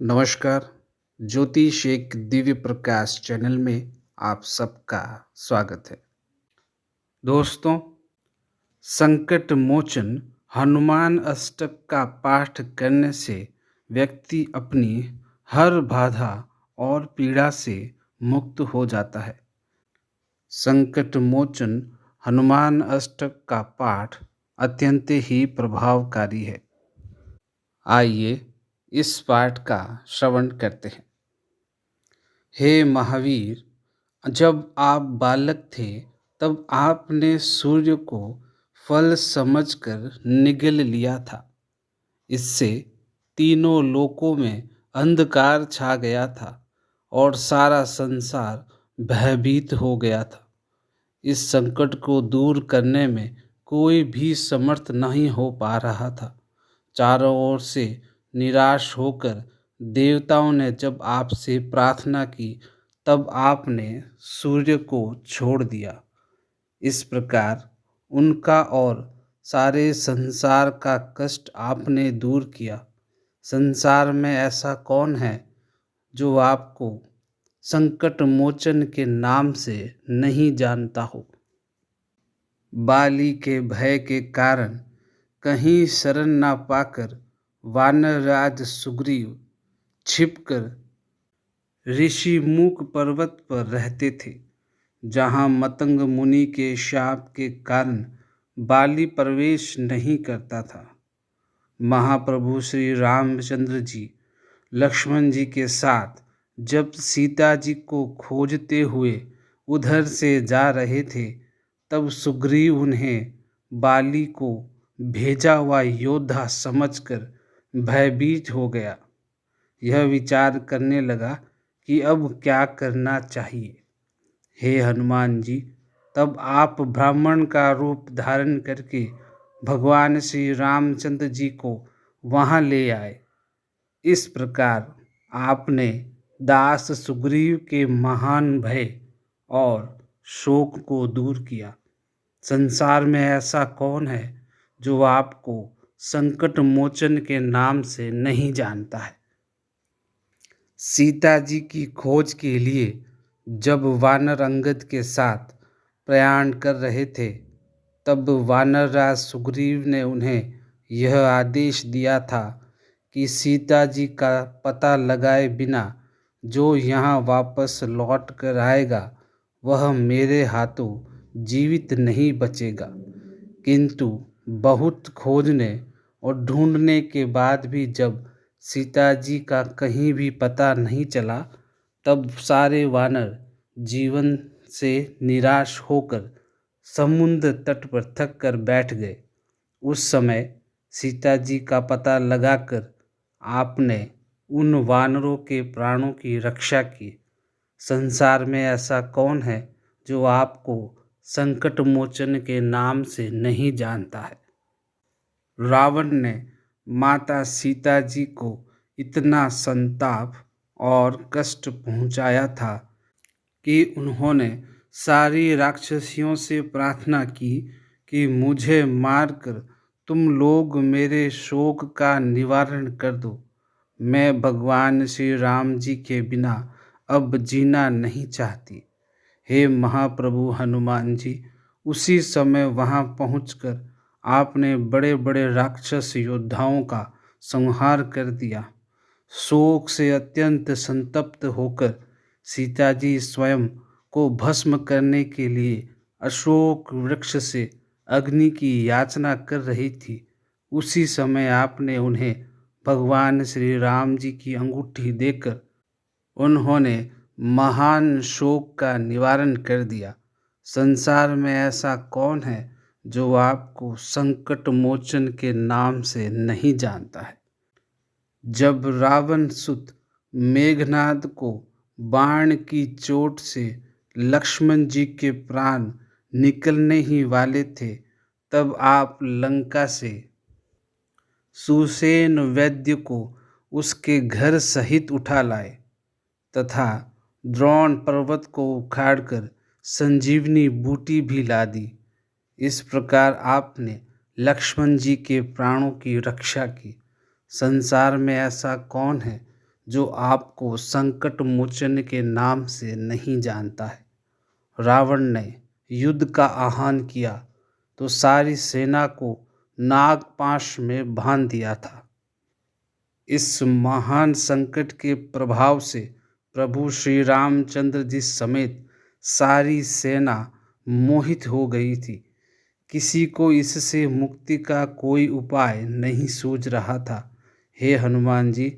नमस्कार। ज्योतिष एक दिव्य प्रकाश चैनल में आप सबका स्वागत है। दोस्तों, संकट मोचन हनुमान अष्टक का पाठ करने से व्यक्ति अपनी हर बाधा और पीड़ा से मुक्त हो जाता है। संकट मोचन हनुमान अष्टक का पाठ अत्यंत ही प्रभावकारी है। आइए इस पाठ का श्रवण करते हैं। हे महावीर, जब आप बालक थे तब आपने सूर्य को फल समझकर निगल लिया था। इससे तीनों लोकों में अंधकार छा गया था और सारा संसार भयभीत हो गया था। इस संकट को दूर करने में कोई भी समर्थ नहीं हो पा रहा था। चारों ओर से निराश होकर देवताओं ने जब आपसे प्रार्थना की तब आपने सूर्य को छोड़ दिया। इस प्रकार उनका और सारे संसार का कष्ट आपने दूर किया। संसार में ऐसा कौन है जो आपको संकट मोचन के नाम से नहीं जानता हो। बाली के भय के कारण कहीं शरण न पाकर वानरराज सुग्रीव छिपकर ऋषिमुख पर्वत पर रहते थे, जहाँ मतंग मुनि के शाप के कारण बाली प्रवेश नहीं करता था। महाप्रभु श्री रामचंद्र जी लक्ष्मण जी के साथ जब सीता जी को खोजते हुए उधर से जा रहे थे तब सुग्रीव उन्हें बाली को भेजा हुआ योद्धा समझकर भयभीत हो गया। यह विचार करने लगा कि अब क्या करना चाहिए। हे हनुमान जी, तब आप ब्राह्मण का रूप धारण करके भगवान श्री रामचंद्र जी को वहां ले आए। इस प्रकार आपने दास सुग्रीव के महान भय और शोक को दूर किया। संसार में ऐसा कौन है जो आपको संकट मोचन के नाम से नहीं जानता है। सीता जी की खोज के लिए जब वानर अंगद के साथ प्रयाण कर रहे थे तब वानरराज सुग्रीव ने उन्हें यह आदेश दिया था कि सीता जी का पता लगाए बिना जो यहाँ वापस लौट कर आएगा वह मेरे हाथों जीवित नहीं बचेगा। किंतु बहुत खोजने और ढूंढने के बाद भी जब सीता जी का कहीं भी पता नहीं चला तब सारे वानर जीवन से निराश होकर समुद्र तट पर थक कर बैठ गए। उस समय सीता जी का पता लगाकर आपने उन वानरों के प्राणों की रक्षा की। संसार में ऐसा कौन है जो आपको संकट मोचन के नाम से नहीं जानता है। रावण ने माता सीता जी को इतना संताप और कष्ट पहुंचाया था कि उन्होंने सारी राक्षसियों से प्रार्थना की कि मुझे मारकर तुम लोग मेरे शोक का निवारण कर दो। मैं भगवान श्री राम जी के बिना अब जीना नहीं चाहती। हे महाप्रभु हनुमान जी, उसी समय वहां पहुंचकर आपने बड़े बड़े राक्षस योद्धाओं का संहार कर दिया। शोक से अत्यंत संतप्त होकर सीता जी स्वयं को भस्म करने के लिए अशोक वृक्ष से अग्नि की याचना कर रही थी। उसी समय आपने उन्हें भगवान श्री राम जी की अंगूठी देकर उन्होंने महान शोक का निवारण कर दिया। संसार में ऐसा कौन है जो आपको संकट मोचन के नाम से नहीं जानता है। जब रावण सुत मेघनाद को बाण की चोट से लक्ष्मण जी के प्राण निकलने ही वाले थे तब आप लंका से सुसेन वैद्य को उसके घर सहित उठा लाए तथा द्रोण पर्वत को उखाड़कर संजीवनी बूटी भी ला दी। इस प्रकार आपने लक्ष्मण जी के प्राणों की रक्षा की। संसार में ऐसा कौन है जो आपको संकट मोचन के नाम से नहीं जानता है। रावण ने युद्ध का आह्वान किया तो सारी सेना को नागपाश में बांध दिया था। इस महान संकट के प्रभाव से प्रभु श्री रामचंद्र जी समेत सारी सेना मोहित हो गई थी। किसी को इससे मुक्ति का कोई उपाय नहीं सूझ रहा था। हे हनुमान जी,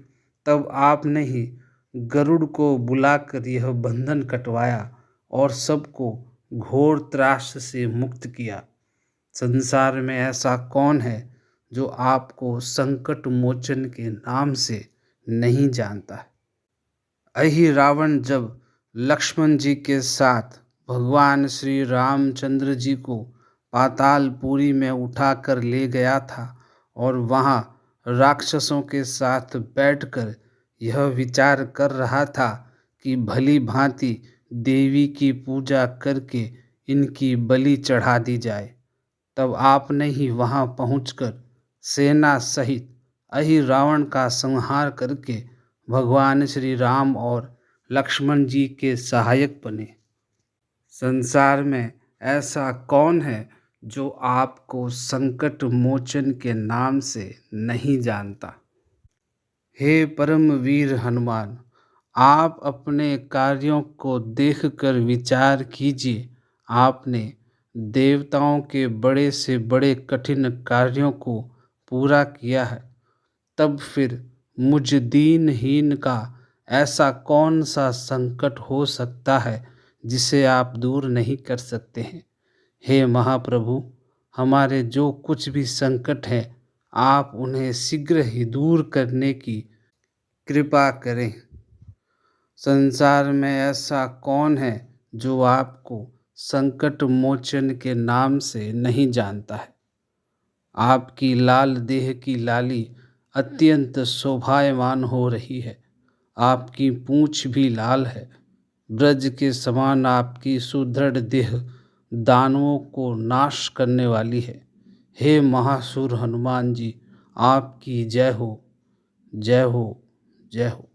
तब आपने ही गरुड़ को बुलाकर यह बंधन कटवाया और सबको घोर त्रास से मुक्त किया। संसार में ऐसा कौन है जो आपको संकट मोचन के नाम से नहीं जानता है। अहि रावण जब लक्ष्मण जी के साथ भगवान श्री रामचंद्र जी को पातालपुरी में उठाकर ले गया था और वहाँ राक्षसों के साथ बैठकर यह विचार कर रहा था कि भली भांति देवी की पूजा करके इनकी बलि चढ़ा दी जाए, तब आपने ही वहां पहुंचकर सेना सहित अहि रावण का संहार करके भगवान श्री राम और लक्ष्मण जी के सहायक बने। संसार में ऐसा कौन है जो आपको संकट मोचन के नाम से नहीं जानता। हे परम वीर हनुमान, आप अपने कार्यों को देखकर विचार कीजिए। आपने देवताओं के बड़े से बड़े कठिन कार्यों को पूरा किया है, तब फिर मुझ दीनहीन का ऐसा कौन सा संकट हो सकता है जिसे आप दूर नहीं कर सकते हैं। हे महाप्रभु, हमारे जो कुछ भी संकट है आप उन्हें शीघ्र ही दूर करने की कृपा करें। संसार में ऐसा कौन है जो आपको संकट मोचन के नाम से नहीं जानता है। आपकी लाल देह की लाली अत्यंत शोभायमान हो रही है। आपकी पूंछ भी लाल है। ब्रज के समान आपकी सुदृढ़ देह दानवों को नाश करने वाली है। हे महासुर हनुमान जी, आपकी जय हो, जय हो, जय हो।